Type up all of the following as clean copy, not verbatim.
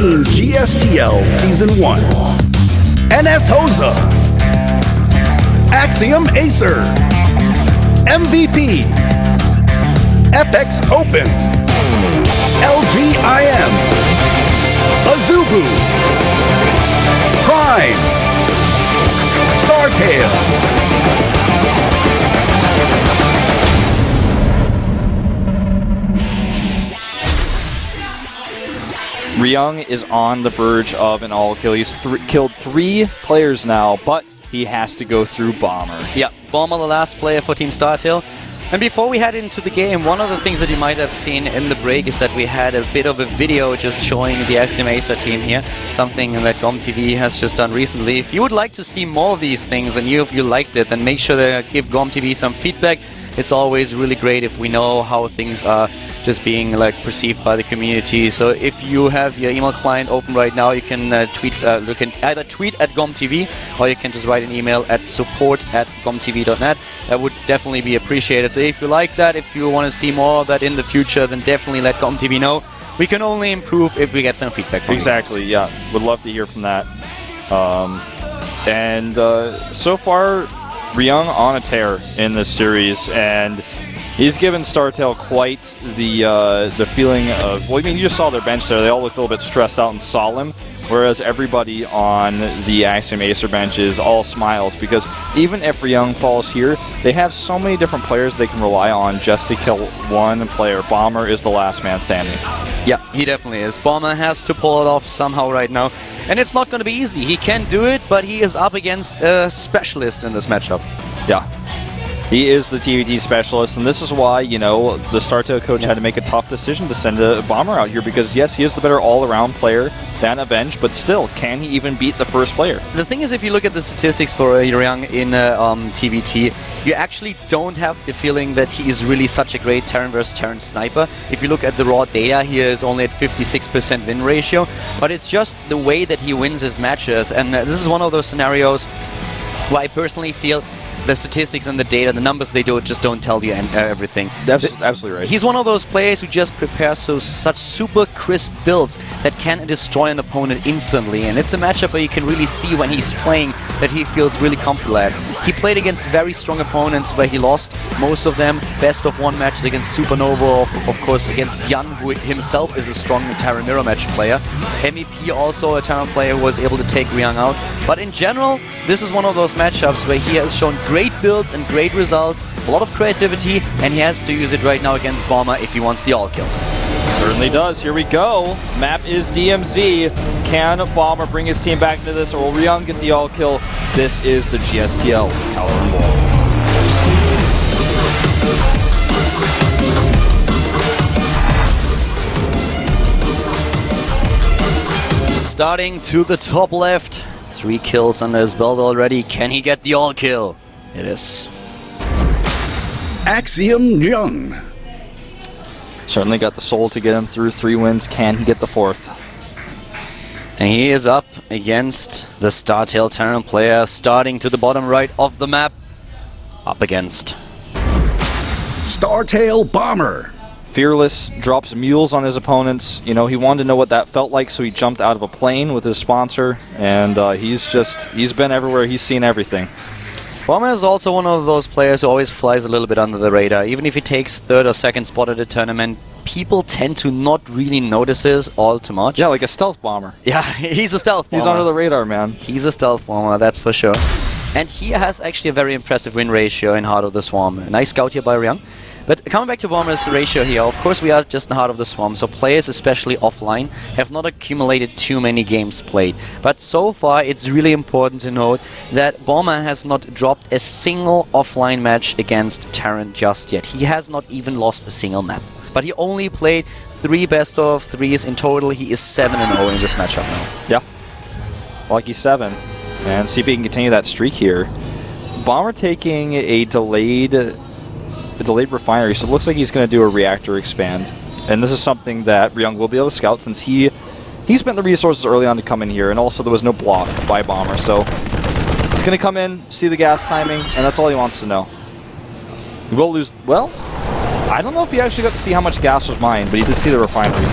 13 GSTL Season 1. NS Hosa. Axiom-Acer. MVP. FX Open. LGIM. Azubu. Prime. StarTale. Ryung is on the verge of an all-kill. He's killed 3 players now, but he has to go through Bomber. Yeah, Bomber, the last player for Team StarTale. And before we head into the game, one of the things that you might have seen in the break is that we had a bit of a video just showing the Axiom-Acer team here, something that GOMTV has just done recently. If you would like to see more of these things and if you liked it, then make sure to give GOMTV some feedback. It's always really great if we know how things are just being perceived by the community. So if you have your email client open right now, you can you can either tweet at GOMTV or you can just write an email at support@gomtv.net. That would definitely be appreciated. So if you like that, if you want to see more of that in the future, then definitely let GOMTV know. We can only improve if we get some feedback from you. Exactly, yeah. Would love to hear from that. So far, Ryung on a tear in this series, and he's given StarTale quite the feeling of, well, I mean, you just saw their bench there. They all looked a little bit stressed out and solemn, whereas everybody on the Axiom-Acer bench is all smiles, because even if Ryung falls here, they have so many different players they can rely on just to kill one player. Bomber is the last man standing. Yeah, he definitely is. Bomber has to pull it off somehow right now. And it's not going to be easy. He can do it, but he is up against a specialist in this matchup. Yeah. He is the TVT specialist, and this is why, you know, the StarTale coach had to make a tough decision to send a Bomber out here, because yes, he is the better all-around player than Avenge, but still, can he even beat the first player? The thing is, if you look at the statistics for Ryung in TVT, you actually don't have the feeling that he is really such a great Terran versus Terran sniper. If you look at the raw data, he is only at 56% win ratio, but it's just the way that he wins his matches, and this is one of those scenarios where I personally feel the statistics and the data, the numbers they do just don't tell you everything. That's absolutely right. He's one of those players who just prepares such super crisp builds that can destroy an opponent instantly, and it's a matchup where you can really see when he's playing that he feels really comfortable at. He played against very strong opponents where he lost most of them. Best of 1 matches against Supernova, of course against Byan, who himself is a strong Terran Mirror Match player. MVP also a Terran player who was able to take Ryung out. But in general, this is one of those matchups where he has shown great builds and great results, a lot of creativity, and he has to use it right now against Bomber if he wants the all-kill. Certainly does. Here we go. Map is DMZ. Can Bomber bring his team back into this, or will Ryung get the all-kill? This is the GSTL Color and Wolf. Starting to the top left. 3 kills under his belt already. Can he get the all-kill? It is. Axiom-Acer. Certainly got the soul to get him through 3 wins. Can he get the 4th? And he is up against the StarTale Terran player, starting to the bottom right of the map. Up against StarTale Bomber. Fearless drops mules on his opponents. You know, he wanted to know what that felt like, so he jumped out of a plane with his sponsor, and he's been everywhere, he's seen everything. Bomber is also one of those players who always flies a little bit under the radar. Even if he takes 3rd or 2nd spot at a tournament, people tend to not really notice this all too much. Yeah, like a stealth bomber. Yeah, he's a stealth bomber. He's under the radar, man. He's a stealth bomber, that's for sure. And he has actually a very impressive win ratio in Heart of the Swarm. A nice scout here by Ryung. But coming back to Bomber's ratio here, of course we are just in Heart of the Swarm, so players, especially offline, have not accumulated too many games played. But so far, it's really important to note that Bomber has not dropped a single offline match against Terran just yet. He has not even lost a single map. But he only played 3 best of 3s in total. He is 7-0 in this matchup now. Yeah. Lucky 7. And see if he can continue that streak here. Bomber taking a delayed refinery, so it looks like he's going to do a reactor expand. And this is something that Ryung will be able to scout, since he spent the resources early on to come in here, and also there was no block by Bomber. So he's going to come in, see the gas timing, and that's all he wants to know. He will lose... Well, I don't know if he actually got to see how much gas was mined, but he did see the refinery.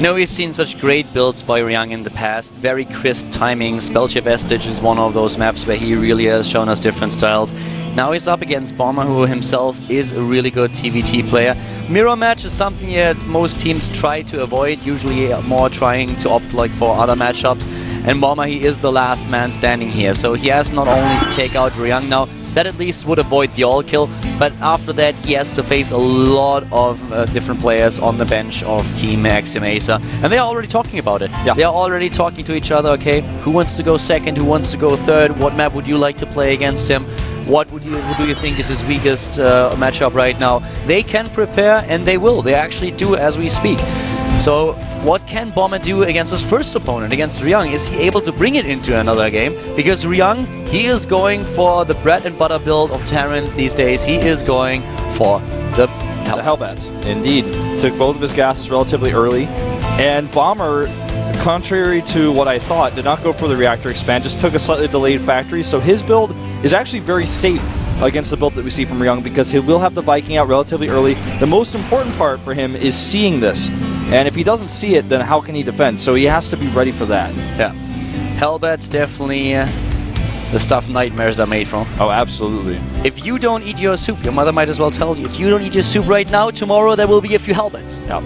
know, we've seen such great builds by Ryung in the past, very crisp timing. Spellcheck Vestige is one of those maps where he really has shown us different styles. Now he's up against Bomber, who himself is a really good TVT player. Mirror match is something that most teams try to avoid, usually more trying to opt like for other matchups. And Bomber, he is the last man standing here, so he has not only to take out Ryung now, that at least would avoid the all-kill, but after that he has to face a lot of different players on the bench of Team Axiom-Acer, and they are already talking about it. Yeah. They are already talking to each other, okay, who wants to go second, who wants to go third, what map would you like to play against him, what do you think is his weakest matchup right now. They can prepare, and they will. They actually do as we speak. So what can Bomber do against his first opponent, against Ryung? Is he able to bring it into another game? Because Ryung, he is going for the bread and butter build of Terrans these days. He is going for the Hellbats. Indeed. Took both of his gases relatively early. And Bomber, contrary to what I thought, did not go for the reactor expand, just took a slightly delayed factory. So his build is actually very safe against the build that we see from Ryung, because he will have the Viking out relatively early. The most important part for him is seeing this. And if he doesn't see it, then how can he defend? So he has to be ready for that. Yeah. Hellbats definitely the stuff nightmares are made from. Oh, absolutely. If you don't eat your soup, your mother might as well tell you, if you don't eat your soup right now, tomorrow there will be a few Hellbats. Yeah.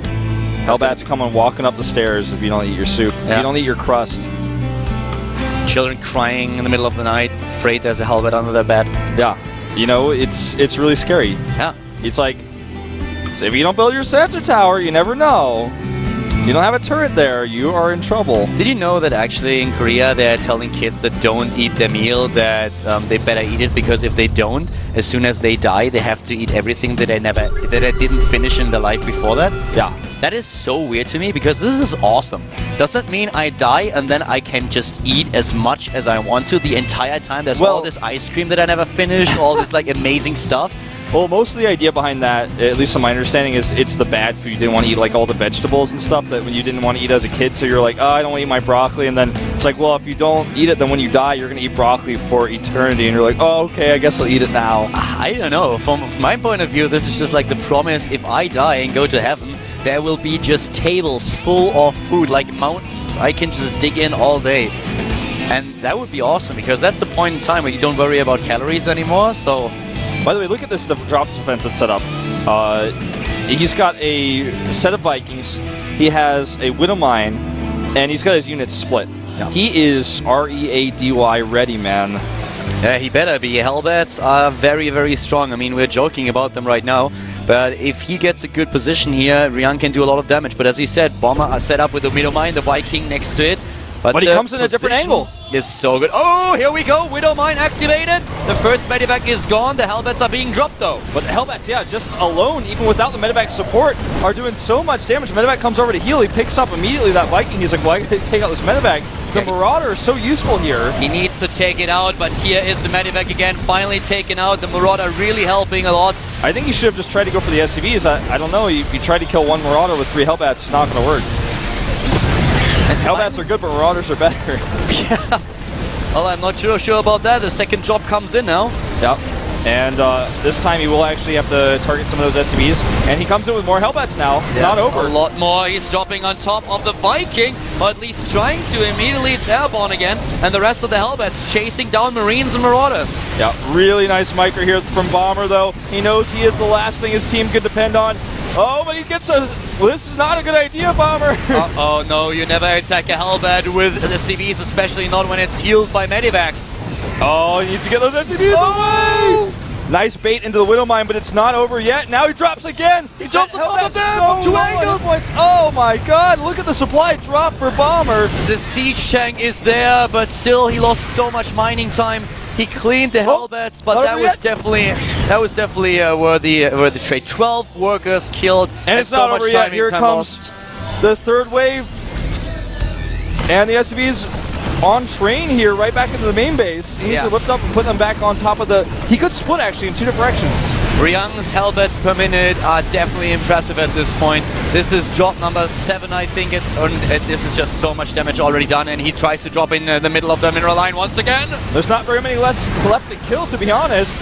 Hellbats coming walking up the stairs if you don't eat your soup. If you don't eat your crust. Children crying in the middle of the night, afraid there's a Hellbat under their bed. Yeah. You know, it's really scary. Yeah. It's like, if you don't build your sensor tower, you never know. You don't have a turret there, you are in trouble. Did you know that actually in Korea they're telling kids that don't eat their meal that they better eat it, because if they don't, as soon as they die, they have to eat everything that they didn't finish in their life before that? Yeah. That is so weird to me, because this is awesome. Does that mean I die and then I can just eat as much as I want to the entire time? There's all this ice cream that I never finished, all this like amazing stuff. Well, most of the idea behind that, at least in my understanding, is it's the bad food. You didn't want to eat like all the vegetables and stuff that when you didn't want to eat as a kid, so you're like, oh, I don't want to eat my broccoli, and then it's like, well, if you don't eat it, then when you die, you're going to eat broccoli for eternity, and you're like, oh, okay, I guess I'll eat it now. I don't know. From my point of view, this is just like the promise, if I die and go to heaven, there will be just tables full of food, like mountains. I can just dig in all day. And that would be awesome, because that's the point in time where you don't worry about calories anymore, so... By the way, look at this drop defense that's set up. He's got a set of Vikings, he has a Widow Mine, and he's got his units split. Yeah. He is R-E-A-D-Y ready, man. Yeah, he better be. Hellbats are very, very strong. I mean, we're joking about them right now, but if he gets a good position here, Ryung can do a lot of damage. But as he said, Bomber are set up with the Widow Mine, the Viking next to it. But he comes in a different angle. Is so good. Oh, here we go. Widow Mine activated. The first medevac is gone. The Hellbats are being dropped, though. But Hellbats, yeah, just alone, even without the medevac support, are doing so much damage. Medevac comes over to heal. He picks up immediately that Viking. He's like, why did they take out this medevac? The Marauder is so useful here. He needs to take it out, but here is the medevac again, finally taken out. The Marauder really helping a lot. I think he should have just tried to go for the SCVs. I don't know. You tried to kill one Marauder with 3 Hellbats. It's not going to work. Hellbats are good, but Marauders are better. Yeah. Well, I'm not sure about that. The second drop comes in now. Yep. And this time he will actually have to target some of those SCVs. And he comes in with more Hellbats now. It's not over. A lot more. He's dropping on top of the Viking, or at least trying to. Immediately it's airborne again. And the rest of the Hellbats chasing down Marines and Marauders. Yeah, really nice micro here from Bomber, though. He knows he is the last thing his team could depend on. Oh, but he gets a... Well, this is not a good idea, Bomber. Uh-oh, no, you never attack a Hellbat with the CVs, especially not when it's healed by medivacs. Oh, he needs to get those SCVs away! Nice bait into the Widow Mine, but it's not over yet. Now he drops again. He drops on top of them from 2 angles. Oh my god, look at the supply drop for Bomber. The siege tank is there, but still he lost so much mining time. He cleaned the Hellbats, but that was definitely worthy trade. 12 workers killed, and it's not over yet. Here comes the third wave, and the SCVs on train here, right back into the main base. He needs to lift up and put them back on top of the... He could split actually in 2 directions. Ryung's Hellbats per minute are definitely impressive at this point. This is drop number 7, I think, and this is just so much damage already done, and he tries to drop in the middle of the mineral line once again. There's not very many left to kill, to be honest.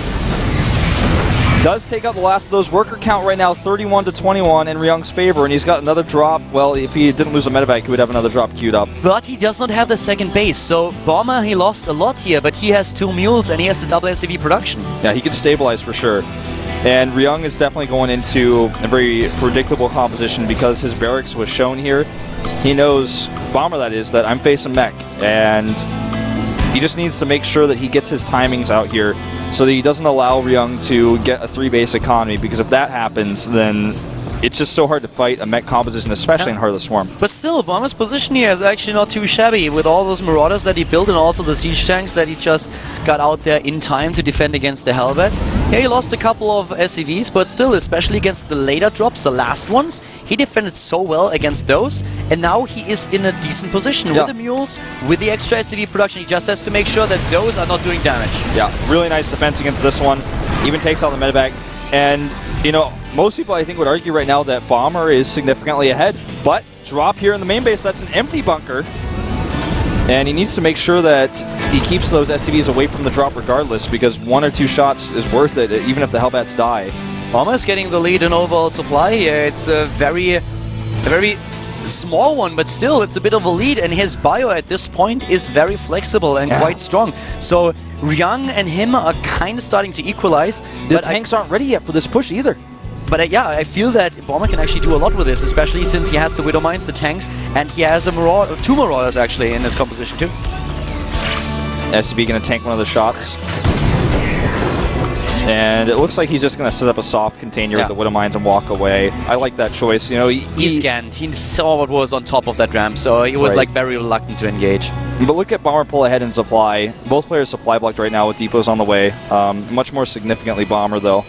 Does take out the last of those. Worker count right now 31 to 21 in Ryung's favor, and he's got another drop. Well, if he didn't lose a medevac, he would have another drop queued up. But he does not have the second base, so Bomber, he lost a lot here, but he has 2 mules and he has the double SCV production. Yeah, he could stabilize for sure. And Ryung is definitely going into a very predictable composition because his barracks was shown here. He knows, Bomber that is, that I'm facing mech, and he just needs to make sure that he gets his timings out here so that he doesn't allow Ryung to get a 3-base economy, because if that happens, then it's just so hard to fight a mech composition, especially in Heart of the Swarm. But still, Bomber's position here is actually not too shabby with all those Marauders that he built and also the siege tanks that he just got out there in time to defend against the Hellbats. Yeah, he lost a couple of SCVs, but still, especially against the later drops, the last ones, he defended so well against those, and now he is in a decent position with the mules, with the extra SCV production. He just has to make sure that those are not doing damage. Yeah, really nice defense against this one. Even takes out the medevac. And, you know, most people I think would argue right now that Bomber is significantly ahead, but drop here in the main base, that's an empty bunker. And he needs to make sure that he keeps those SCVs away from the drop regardless, because 1 or 2 shots is worth it, even if the Hellbats die. Bomber is getting the lead in overall supply here. It's a very small one, but still, it's a bit of a lead, and his bio at this point is very flexible and quite strong. So Ryung and him are kind of starting to equalize. The tanks aren't ready yet for this push either. But yeah, I feel that Bomber can actually do a lot with this, especially since he has the Widow Mines, the tanks, and he has a 2 Marauders actually in his composition too. SCB going to tank one of the shots. And it looks like he's just going to set up a soft container with the Widow Mines and walk away. I like that choice. You know, he scanned. He saw what was on top of that ramp, so he was like very reluctant to engage. But look at Bomber pull ahead in supply. Both players supply blocked right now with depots on the way. Much more significantly Bomber though.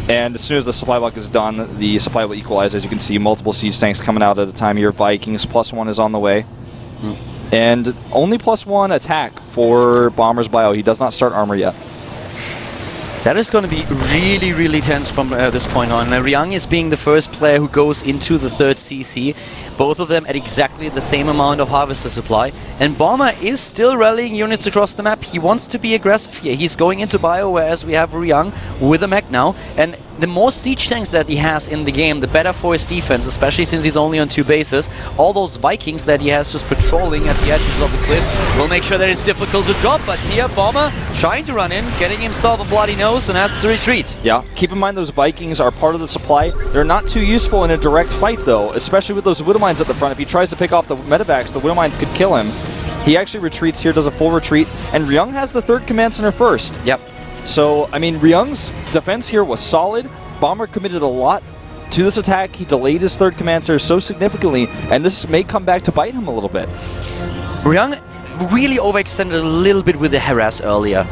And as soon as the supply block is done, the supply will equalize. As you can see, multiple siege tanks coming out at a time here. Vikings +1 is on the way. And only +1 attack for Bomber's bio. He does not start armor yet. That is going to be really, really tense from this point on. Ryung is being the first player who goes into the 3rd CC. Both of them at exactly the same amount of Harvester supply. And Bomber is still rallying units across the map. He wants to be aggressive here. He's going into bio, whereas we have Ryung with a mech now. And the more siege tanks that he has in the game, the better for his defense, especially since he's only on 2 bases. All those Vikings that he has just patrolling at the edges of the cliff will make sure that it's difficult to drop. But here, Bomber trying to run in, getting himself a bloody nose, and has to retreat. Yeah, keep in mind those Vikings are part of the supply. They're not too useful in a direct fight, though, especially with those Widow Mines at the front. If he tries to pick off the medevacs, the Widow Mines could kill him. He actually retreats here, does a full retreat, and Ryung has the 3rd command center first. Yep. So, I mean, Ryung's defense here was solid. Bomber committed a lot to this attack. He delayed his 3rd command center so significantly, and this may come back to bite him a little bit. Ryung really overextended a little bit with the harass earlier,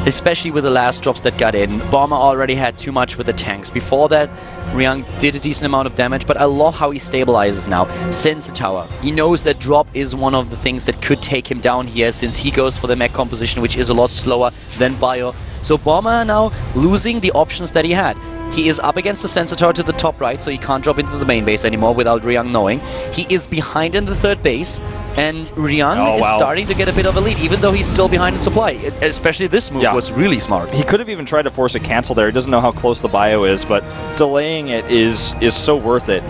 especially with the last drops that got in. Bomber already had too much with the tanks. Before that, Ryung did a decent amount of damage, but I love how he stabilizes now. Sensor tower. He knows that drop is one of the things that could take him down here, since he goes for the mech composition, which is a lot slower than bio. So Bomber now losing the options that he had. He is up against the sensor tower to the top right, so he can't drop into the main base anymore without Ryung knowing. He is behind in the 3rd base, and Ryung is starting to get a bit of a lead, even though he's still behind in supply. Especially this move was really smart. He could have even tried to force a cancel there. He doesn't know how close the bio is, but delaying it is so worth it.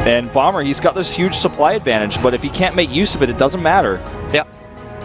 And Bomber, he's got this huge supply advantage, but if he can't make use of it, it doesn't matter. Yeah.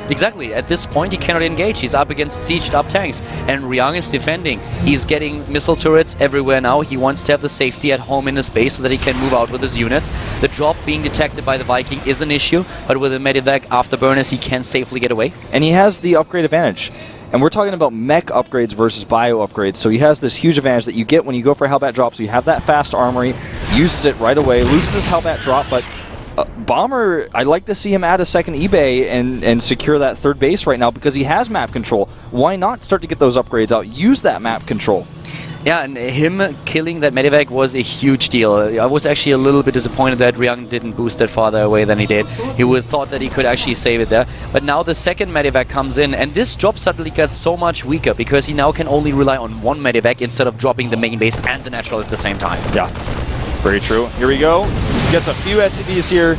Exactly. At this point, he cannot engage. He's up against sieged-up tanks, and Ryung is defending. He's getting missile turrets everywhere now. He wants to have the safety at home in his base so that he can move out with his units. The drop being detected by the Viking is an issue, but with a medevac afterburners, he can safely get away. And he has the upgrade advantage. And we're talking about mech upgrades versus bio upgrades. So he has this huge advantage that you get when you go for Hellbat drop. So you have that fast armory, uses it right away, loses his Hellbat drop, but Bomber, I'd like to see him add a 2nd eBay and secure that 3rd base right now, because he has map control. Why not start to get those upgrades out? Use that map control. Yeah, and him killing that medevac was a huge deal. I was actually a little bit disappointed that Ryung didn't boost that farther away than he did. He would have thought that he could actually save it there. But now the 2nd medevac comes in, and this drop suddenly got so much weaker because he now can only rely on 1 medevac instead of dropping the main base and the natural at the same time. Yeah, very true. Here we go. Gets a few SCVs here.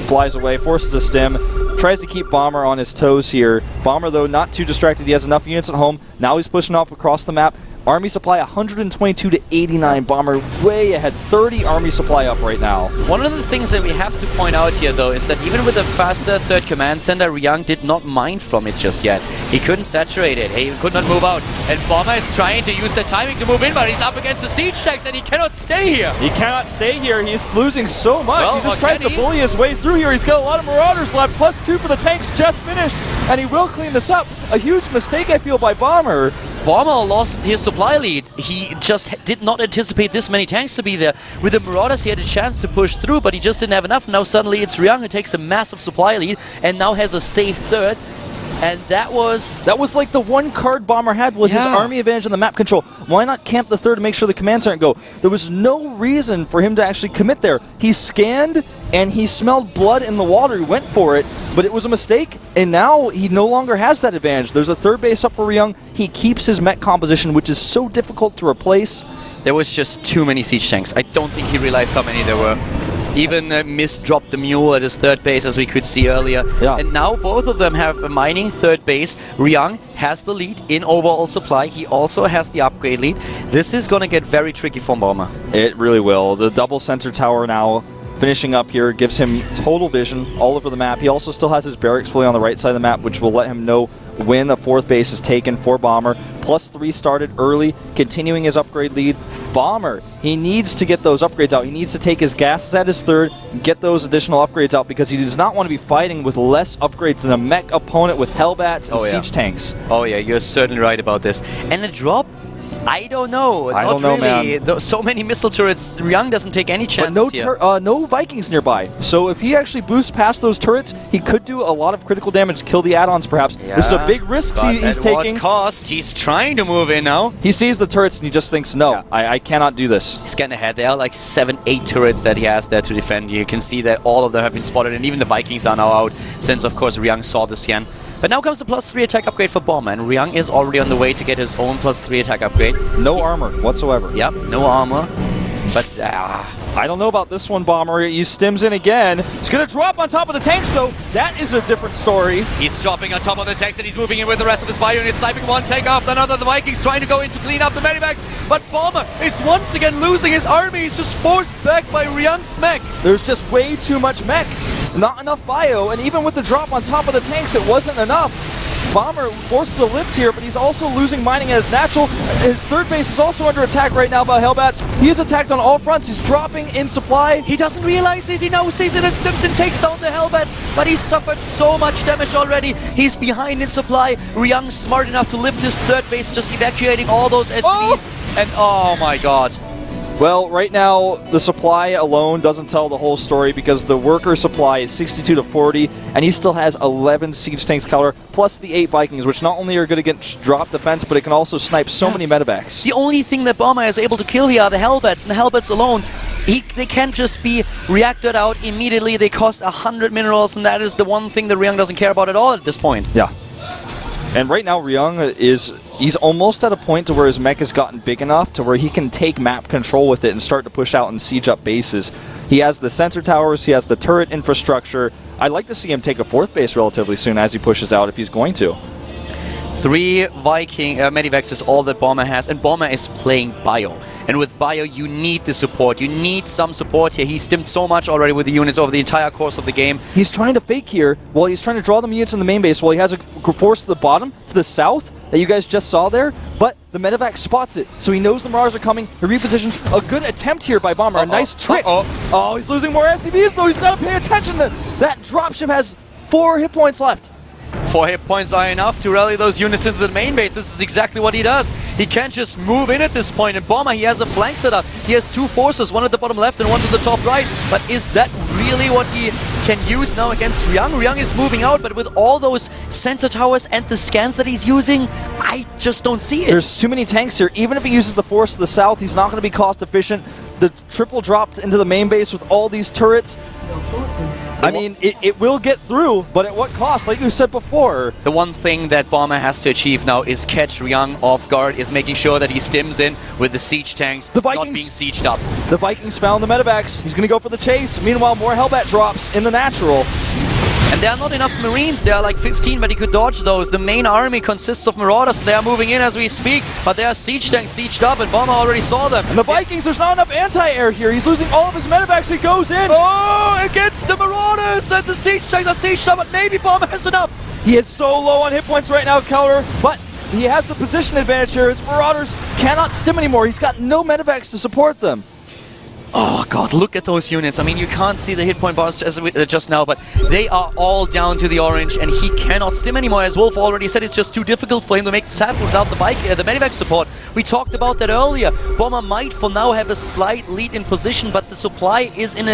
Flies away, forces a stim. Tries to keep Bomber on his toes here. Bomber, though, not too distracted. He has enough units at home. Now he's pushing up across the map. Army supply 122 to 89. Bomber way ahead. 30 Army supply up right now. One of the things that we have to point out here, though, is that even with a faster third command center, Ryung did not mind from it just yet. He couldn't saturate it. He could not move out. And Bomber is trying to use the timing to move in, but he's up against the siege tanks and he cannot stay here. He cannot stay here. He's losing so much. Well, he just tries to bully his way through here. He's got a lot of Marauders left. +2 for the tanks just finished. And he will clean this up. A huge mistake, I feel, by Bomber. Bomber lost his supply lead. He just did not anticipate this many tanks to be there. With the Marauders, he had a chance to push through, but he just didn't have enough. Now suddenly it's Ryung who takes a massive supply lead and now has a safe third. And that was like the one card Bomber had was his army advantage on the map control. Why not camp the third to make sure the commands aren't go? There was no reason for him to actually commit there. He scanned and he smelled blood in the water. He went for it, but it was a mistake. And now he no longer has that advantage. There's a third base up for Ryung. He keeps his mech composition, which is so difficult to replace. There was just too many siege tanks. I don't think he realized how many there were. Even misdropped the mule at his third base, as we could see earlier. Yeah. And now both of them have a mining third base. Ryung has the lead in overall supply. He also has the upgrade lead. This is going to get very tricky for Bomber. It really will. The double center tower now finishing up here gives him total vision all over the map. He also still has his barracks fully on the right side of the map, which will let him know when the fourth base is taken for Bomber. +3 started early, continuing his upgrade lead. Bomber, he needs to get those upgrades out. He needs to take his gases at his third, get those additional upgrades out, because he does not want to be fighting with less upgrades than a mech opponent with Hellbats and siege tanks. Oh yeah, you're certainly right about this. And the drop? I don't know. I don't know, man. So many missile turrets, Ryung doesn't take any chances here. No Vikings nearby. So if he actually boosts past those turrets, he could do a lot of critical damage, kill the add-ons perhaps. Yeah. This is a big risk he's taking. At what cost? He's trying to move in now. He sees the turrets and he just thinks, no, I cannot do this. He's getting ahead. There are like 7-8 turrets that he has there to defend. You can see that all of them have been spotted, and even the Vikings are now out, since of course Ryung saw the scan. But now comes the +3 attack upgrade for Bomber, and Ryung is already on the way to get his own +3 attack upgrade. No armor whatsoever. Yep, no armor. But I don't know about this one, Bomber. He stims in again. He's going to drop on top of the tanks, though. That is a different story. He's dropping on top of the tanks, and he's moving in with the rest of his bio units, sniping one tank after another. The Vikings trying to go in to clean up the medivacs, but Bomber is once again losing his army. He's just forced back by Ryung's mech. There's just way too much mech. Not enough bio, and even with the drop on top of the tanks, it wasn't enough. Bomber forces a lift here, but he's also losing mining as natural. His third base is also under attack right now by Hellbats. He is attacked on all fronts. He's dropping in supply. He doesn't realize it. He now sees it and slips and takes down the Hellbats, but he's suffered so much damage already. He's behind in supply. Ryung's smart enough to lift his third base, just evacuating all those SCVs. And oh my god. Well, right now, the supply alone doesn't tell the whole story, because the worker supply is 62 to 40, and he still has 11 siege tanks caliber, plus the 8 Vikings, which not only are going to get drop defense, but it can also snipe so many medevacs. The only thing that Bomber is able to kill here are the Hellbats, and the Hellbats alone, they can't just be reacted out immediately. They cost 100 minerals, and that is the one thing that Ryung doesn't care about at all at this point. Yeah. And right now, Ryung he's almost at a point to where his mech has gotten big enough to where he can take map control with it and start to push out and siege up bases. He has the sensor towers, he has the turret infrastructure. I'd like to see him take a fourth base relatively soon as he pushes out, if he's going to. 3 Viking medivacs is all that Bomber has, and Bomber is playing bio. And with bio, you need the support. You need some support here. He stimmed so much already with the units over the entire course of the game. He's trying to fake here while he's trying to draw the units in the main base while he has a force to the bottom, to the south, that you guys just saw there, but the medevac spots it, so he knows the Marauders are coming. He repositions. A good attempt here by Bomber, a nice trick. Oh, he's losing more SCVs, though. He's got to pay attention. That dropship has 4 hit points left. 4 hit points are enough to rally those units into the main base. This is exactly what he does. He can't just move in at this point. And Bomber, he has a flank setup. He has 2 forces, one at the bottom left and one to the top right. But is that really what he can use now against Ryung? Ryung is moving out, but with all those sensor towers and the scans that he's using, I just don't see it. There's too many tanks here. Even if he uses the force to the south, he's not going to be cost efficient. The triple dropped into the main base with all these turrets. I mean, it will get through, but at what cost? Like you said before. The one thing that Bomber has to achieve now is catch Ryung off guard, is making sure that he stims in with the siege tanks, not being sieged up. The Vikings found the medevacs. He's going to go for the chase. Meanwhile, more Hellbat drops in the natural. And there are not enough Marines. There are like 15, but he could dodge those. The main army consists of Marauders. They are moving in as we speak, but there are siege tanks sieged up, and Bomber already saw them. And the Vikings, there's not enough anti-air here. He's losing all of his medevacs. He goes in. Oh, against the Marauders, and the siege tanks are sieged up, but maybe Bomber has enough. He is so low on hit points right now, Keller, but he has the position advantage here. His Marauders cannot stim anymore. He's got no medevacs to support them. Oh god, look at those units. I mean, you can't see the hit point bars just now, but they are all down to the orange, and he cannot stim anymore. As Wolf already said, it's just too difficult for him to make this happen without the medevac support. We talked about that earlier. Bomber might for now have a slight lead in position, but the supply is in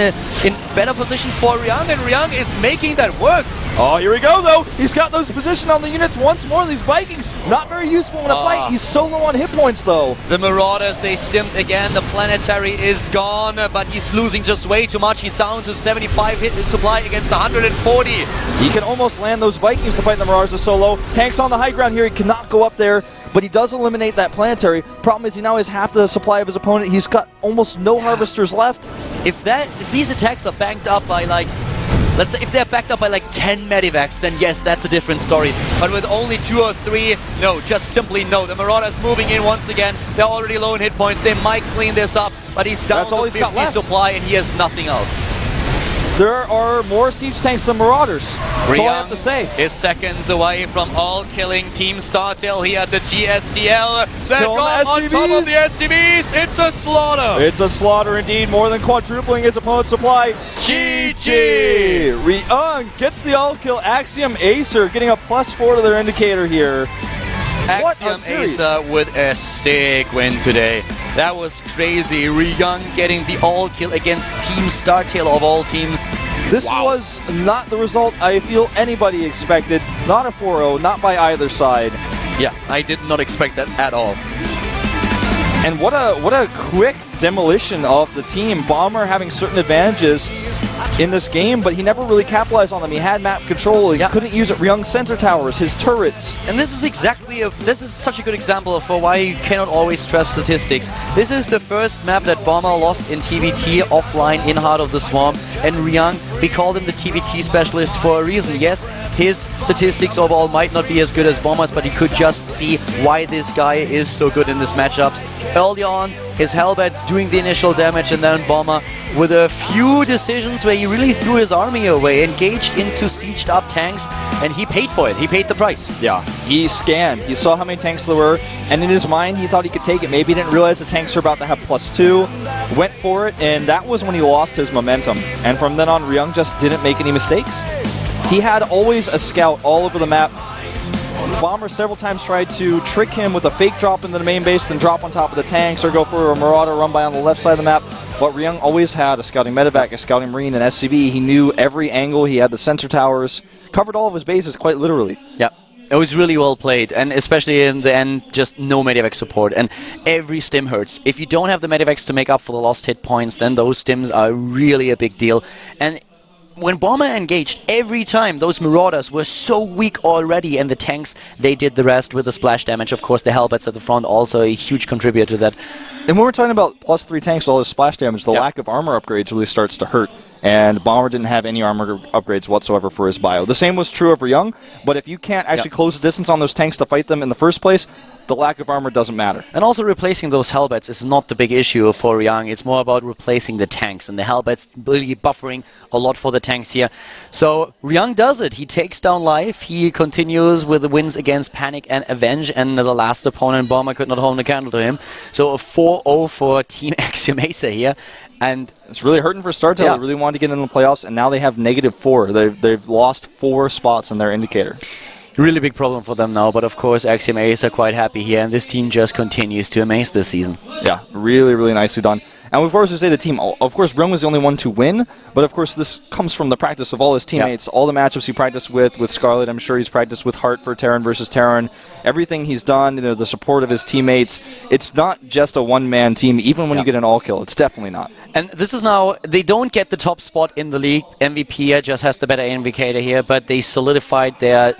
better position for Ryung, and Ryung is making that work. Oh, here we go, though. He's got those position on the units once more. These Vikings, not very useful in a fight. He's so low on hit points, though. The Marauders, they stimmed again. The Planetary is gone, but he's losing just way too much. He's down to 75 hit supply against 140. He can almost land those Vikings to fight the Marauders are so low. Tanks on the high ground here. He cannot go up there, but he does eliminate that Planetary. Problem is he now has half the supply of his opponent. He's got almost no Harvesters left. If these attacks are backed up by like, let's say if they're backed up by like 10 medivacs, then yes, that's a different story. But with only 2 or 3, no, just simply no. The Marauders moving in once again. They're already low in hit points. They might clean this up, but he's down to 50 supply and he has nothing else. There are more siege tanks than Marauders. That's all I have to say. Is seconds away from all-killing Team StarTale here at the GSTL. They're gone on top of the SCVs. It's a slaughter. It's a slaughter indeed, more than quadrupling his opponent's supply. GG! Ryung gets the all-kill. Axiom-Acer getting a +4 to their indicator here. Axiom-Acer with a sick win today. That was crazy. Ryung getting the all-kill against Team StarTale of all teams. This was not the result I feel anybody expected. Not a 4-0, not by either side. Yeah, I did not expect that at all. And what a quick demolition of the team. Bomber having certain advantages in this game, but he never really capitalized on them. He had map control. He couldn't use it. Ryung's sensor towers, his turrets. And this is such a good example for why you cannot always trust statistics. This is the first map that Bomber lost in TVT offline in Heart of the Swarm, and Ryung, we called him the TVT specialist for a reason. Yes, his statistics overall might not be as good as Bomber's, but he could just see why this guy is so good in these matchups. Early on, his Hellbats doing the initial damage, and then Bomber with a few decisions where he really threw his army away, engaged into sieged up tanks, and he paid for it. He paid the price. Yeah, he scanned. He saw how many tanks there were, and in his mind, he thought he could take it. Maybe he didn't realize the tanks were about to have +2. Went for it, and that was when he lost his momentum. And from then on, Ryung just didn't make any mistakes. He had always a scout all over the map. Bomber several times tried to trick him with a fake drop into the main base, then drop on top of the tanks, or go for a Marauder run by on the left side of the map. But Ryung always had a scouting medevac, a scouting marine, and SCV. He knew every angle. He had the sensor towers. Covered all of his bases, quite literally. Yeah. It was really well played, and especially in the end, just no medevac support, and every stim hurts. If you don't have the medevacs to make up for the lost hit points, then those stims are really a big deal. And when Bomber engaged, every time those Marauders were so weak already, and the tanks, they did the rest with the splash damage. Of course, the Hellbats at the front also a huge contributor to that. And when we're talking about +3 tanks with all this splash damage, the lack of armor upgrades really starts to hurt. And Bomber didn't have any armor upgrades whatsoever for his bio. The same was true of Ryung, but if you can't actually close the distance on those tanks to fight them in the first place, the lack of armor doesn't matter. And also replacing those Hellbats is not the big issue for Ryung. It's more about replacing the tanks, and the Hellbats really buffering a lot for the tanks here. So Ryung does it. He takes down Life. He continues with the wins against Panic and Avenge, and the last opponent, Bomber, could not hold a candle to him. So a 4-0 for Team Axiom-Acer here. And it's really hurting for StarTale. They really wanted to get in the playoffs, and now they have -4. They've lost 4 spots in their indicator. Really big problem for them now, but of course Axiom-Acer are quite happy here, and this team just continues to amaze this season. Yeah, really, really nicely done. And of course, we say the team, of course, Ryung was the only one to win, but of course, this comes from the practice of all his teammates, all the matchups he practiced with Scarlet. I'm sure he's practiced with Heart for Terran versus Terran. Everything he's done, the support of his teammates. It's not just a one-man team, even when you get an all-kill. It's definitely not. And this is now, they don't get the top spot in the league. MVP just has the better indicator here, but they solidified their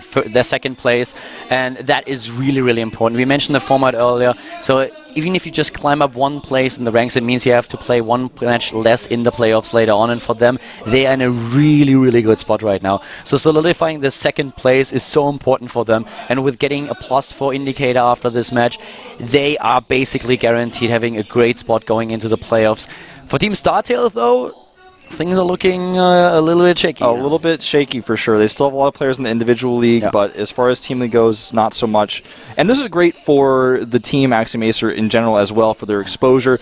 second place, and that is really, really important. We mentioned the format earlier, so even if you just climb up one place in the ranks, it means you have to play one match less in the playoffs later on. And for them, they are in a really, really good spot right now. So solidifying the second place is so important for them. And with getting a +4 indicator after this match, they are basically guaranteed having a great spot going into the playoffs. For Team StarTale, though, things are looking a little bit shaky. A little bit shaky for sure. They still have a lot of players in the individual league, but as far as team league goes, not so much. And this is great for the team Axiom-Acer in general as well, for their exposure.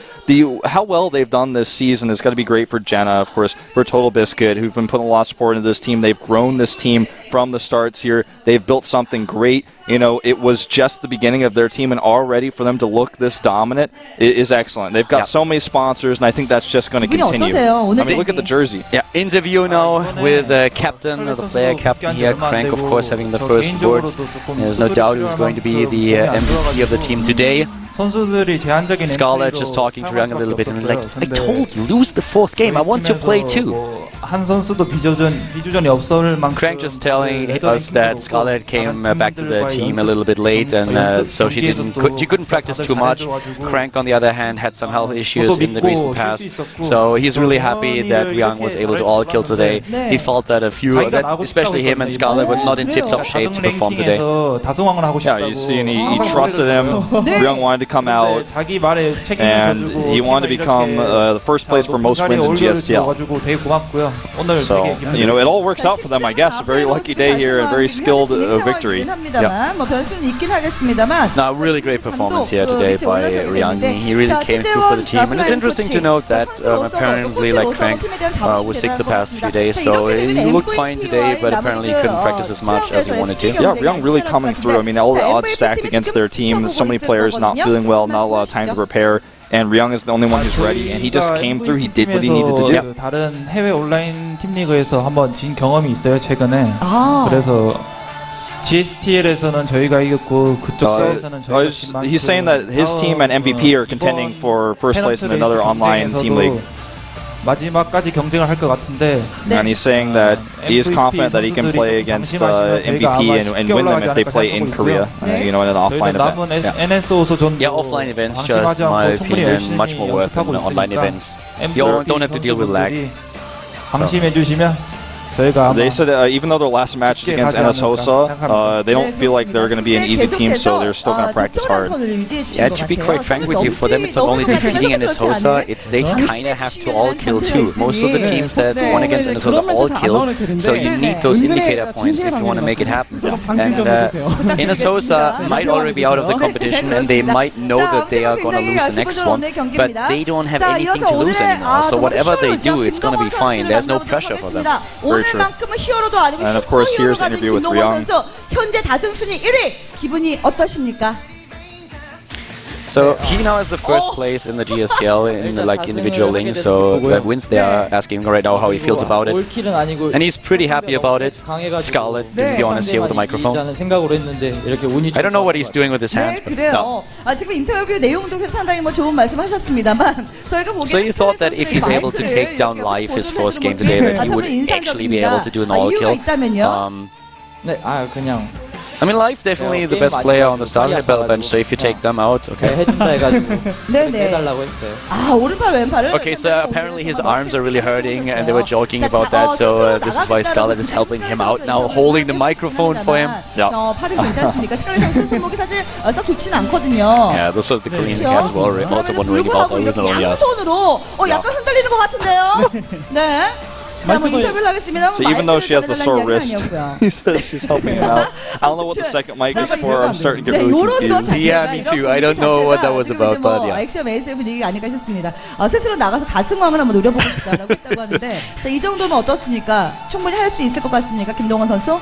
How well they've done this season is going to be great for Jenna, of course, for Total Biscuit, who've been putting a lot of support into this team. They've grown this team from the starts here. They've built something great. You know, it was just the beginning of their team, and already for them to look this dominant is excellent. They've got so many sponsors, and I think that's just going to continue. I mean, look at the jersey. Yeah, interview now with the captain, the player captain here, Crank, of course, having the first words. There's no doubt who's going to be the MVP of the team today. Scarlett just talking to Ryung a little bit and like, I told you, lose the 4th game. I want to play too. Crank just telling us that Scarlett came back to the team a little bit late, and so she couldn't practice too much. Crank, on the other hand, had some health issues in the recent past, so he's really happy that Ryung was able to all kill today. He felt that especially him and Scarlett, were not in tip-top shape to perform today. Yeah, you see, and he trusted him. Ryung wanted to come out, and he wanted to become the first place for most wins in GSTL. So, you know, it all works out for them, I guess. A very lucky day here, a very skilled victory. Yeah. Now, really great performance here today by Ryung. He really came through for the team, and it's interesting to note that apparently, like Crank, was sick the past few days, so he looked fine today, but apparently he couldn't practice as much as he wanted to. Yeah, Ryung really coming through. I mean, all the odds stacked against their team. So many players not feeling well, not a lot of time to prepare. And Ryung is the only one who's ready, and he just came through. He did what he needed to do. 다른 해외 온라인 팀 리그에서 한번 진 경험이 있어요, 최근에. 그래서 GSTL에서는 저희가 이겼고 그쪽 서울에서는 저희가 진 He's saying that his team and MVP are contending for first place in another online team league. 마지막까지 경쟁을 할 것 같은데. And he's saying that he is confident that he can play against MVP and win them if they play in Korea, you know, in an offline event. Yeah, offline events, just in my opinion, much more worth than online events. You don't have to deal with lag. 방심해 주시면 They said even though their last match is against NS Hosa, they don't feel like they're going to be an easy team, so they're still going to practice hard. Yeah, to be quite frank with you, for them it's not only defeating NS Hosa, it's they kind of have to all kill too. Most of the teams that won against NS Hosa all kill, so you need those indicator points if you want to make it happen. And NS Hosa might already be out of the competition, and they might know that they are going to lose the next one, but they don't have anything to lose anymore, so whatever they do, it's going to be fine. There's no pressure for them. And of course, here's the interview with Ryung. 현재 다승순위 1위 기분이 어떠십니까? So he now has the first place in the GSTL in the individual links, so that wins they are asking him right now how he feels about it. And he's pretty happy about it. Scarlett, to be honest, here with the microphone. I don't know what he's doing with his hands, but no. 지금 인터뷰 내용도 상당히 좋은 말씀하셨습니다만 저희가 보기에는 So you thought that if he's able to take down live his first game today, that he would actually be able to do an all kill. I mean, Live definitely the best player on the starting bench, so if you take them out, okay. Okay, so apparently his arms are really hurting, and they were joking about that, so this is why Scarlett is helping him out now, holding the microphone for him. Yeah, those are the Korean guys were also wondering about original Yas. So even though she has the sore wrist, he says she's helping him out. I don't know what the second mic is for. I'm starting to get really confused. Yeah, me too. I don't know what that was about, but yeah. Axiom-Acer 분위기가 아닐까 싶습니다. 스스로 나가서 다승왕을 한번 노려보고 싶다라고 했다고 하는데 이 정도면 어떻습니까? 충분히 할 수 있을 것 같습니까? 김동원 선수?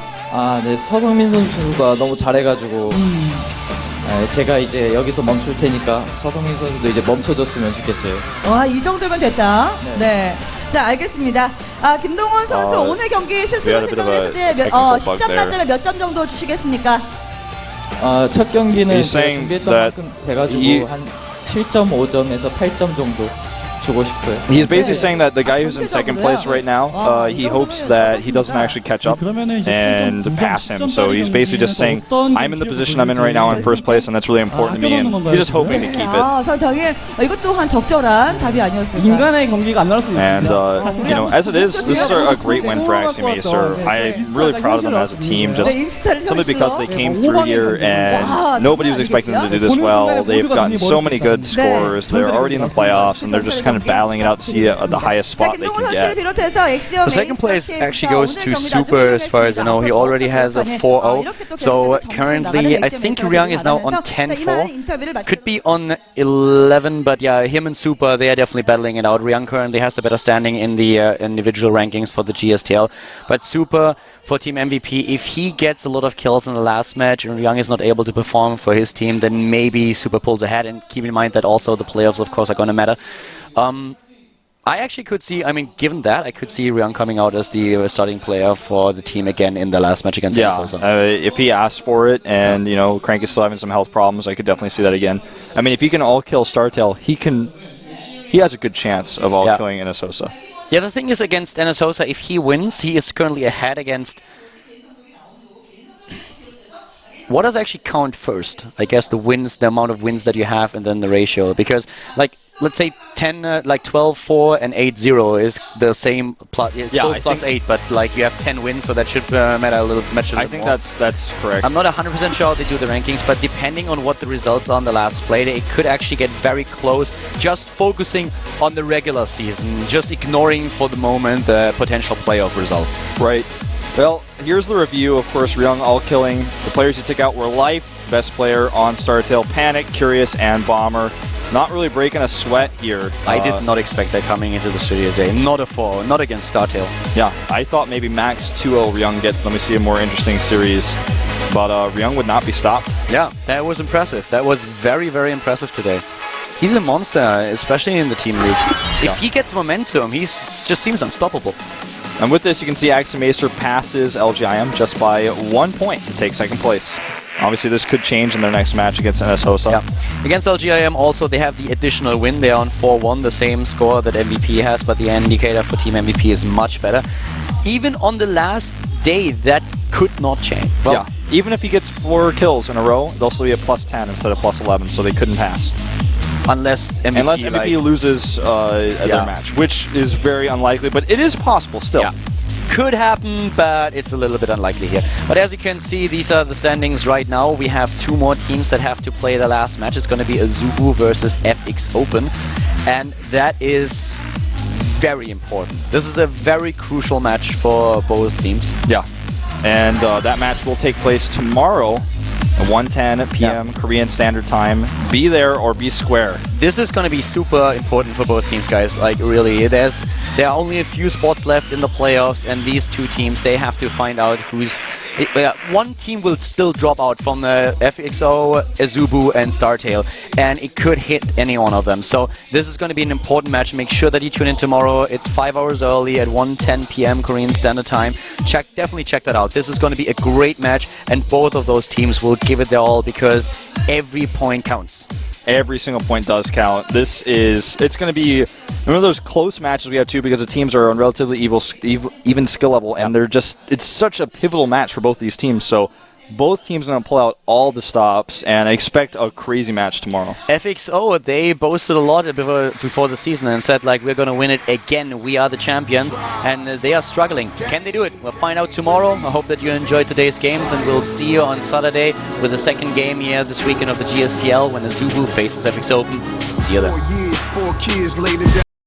네, 서성민 선수가 너무 잘해가지고 제가 이제 여기서 멈출 테니까 서성민 선수도 이제 멈춰줬으면 좋겠어요. 와, 이 정도면 됐다. 네. 자, 알겠습니다. 김동원 선수 오늘 경기 스스로 생각했을 때 10점 만점에 몇 점 정도 주시겠습니까? 첫 경기는 제가 준비했던 만큼 돼가지고 한 7.5점에서 8점 정도. 주고 싶어요. He's basically saying that the guy who's in second place right now, he hopes that he doesn't actually catch up and pass him. So he's basically just saying, I'm in the position I'm in right now in first place, and that's really important to me, and he's just hoping to keep it. 설탕이 이것 또한 적절한 답이 아니었을까. 인간의 경기가 안 나올 수 And, 있습니다. you know, as it is, this is a great win for Axiom-Acer. I'm really proud of them as a team, just simply because they came through here and nobody was expecting them to do this well. They've gotten so many good scores. They're already in the playoffs, and they're just kind of battling it out to see the highest spot they can get. The second place actually goes to Super, as far as I know. He already has a 4-0. So currently, I think Ryung is now on 10-4. Could be on 11, but yeah, him and Super, they are definitely battling it out. Ryung currently has the better standing in the individual rankings for the GSTL. But Super, for Team MVP, if he gets a lot of kills in the last match and Ryung is not able to perform for his team, then maybe Super pulls ahead. And keep in mind that also the playoffs, of course, are going to matter. I actually could see, I mean, given that, I could see Ryung coming out as the starting player for the team again in the last match against Sosa. If he asked for it and, you know, Crank is still having some health problems, I could definitely see that again. I mean, if he can all-kill StarTale, he has a good chance of all-killing Sosa. Yeah, the thing is, against Sosa, if he wins, he is currently ahead against... What does actually count first? I guess the wins, the amount of wins that you have, and then the ratio. Because, like, let's say 12-4 and 8-0 is the same. It's both plus 8, but like you have 10 wins, so that should matter a little bit. I think that's correct. I'm not 100% sure how they do the rankings, but depending on what the results are on the last play, it could actually get very close. Just focusing on the regular season, just ignoring for the moment the potential playoff results. Right. Well, here's the review. Of course, Ryung all-killing. The players you took out were Life, best player on StarTale, Panic, Curious, and Bomber. Not really breaking a sweat here. I did not expect that coming into the studio today. Not a 4, not against StarTale. Yeah, I thought maybe max 2-0 Ryung gets. Let me see a more interesting series. But Ryung would not be stopped. Yeah, that was impressive. That was very, very impressive today. He's a monster, especially in the Team League. If he gets momentum, he just seems unstoppable. And with this, you can see Axiom-Acer passes LGIM just by 1 point to take second place. Obviously, this could change in their next match against Sosa. Yeah. Against LGIM, also, they have the additional win. They are on 4-1, the same score that MVP has, but the indicator for Team MVP is much better. Even on the last day, that could not change. Well, yeah. Even if he gets 4 kills in a row, they'll still be at plus 10 instead of plus 11, so they couldn't pass. Unless MVP loses their match, which is very unlikely, but it is possible still. Yeah. Could happen, but it's a little bit unlikely here. But as you can see, these are the standings right now. We have 2 more teams that have to play the last match. It's going to be Azubu versus FX Open, and that is very important. This is a very crucial match for both teams. Yeah, and that match will take place tomorrow at 1:10 p.m. Korean Standard Time. Be there or be square. This is going to be super important for both teams, guys. Like, really, there are only a few spots left in the playoffs, and these 2 teams, they have to find out who's... one team will still drop out from the FXO, Azubu, and StarTale, and it could hit any one of them. So this is going to be an important match. Make sure that you tune in tomorrow. It's 5 hours early at 1:10 p.m. Korean Standard Time. Definitely check that out. This is going to be a great match, and both of those teams will give it their all because every point counts. Every single point does count. It's going to be one of those close matches we have too, because the teams are on relatively even skill level, and it's such a pivotal match for both these teams. So both teams are going to pull out all the stops, and I expect a crazy match tomorrow. FXO, they boasted a lot before the season and said, like, we're going to win it again. We are the champions, and they are struggling. Can they do it? We'll find out tomorrow. I hope that you enjoyed today's games, and we'll see you on Saturday with the second game here this weekend of the GSTL when Azubu faces FX Open. See you then.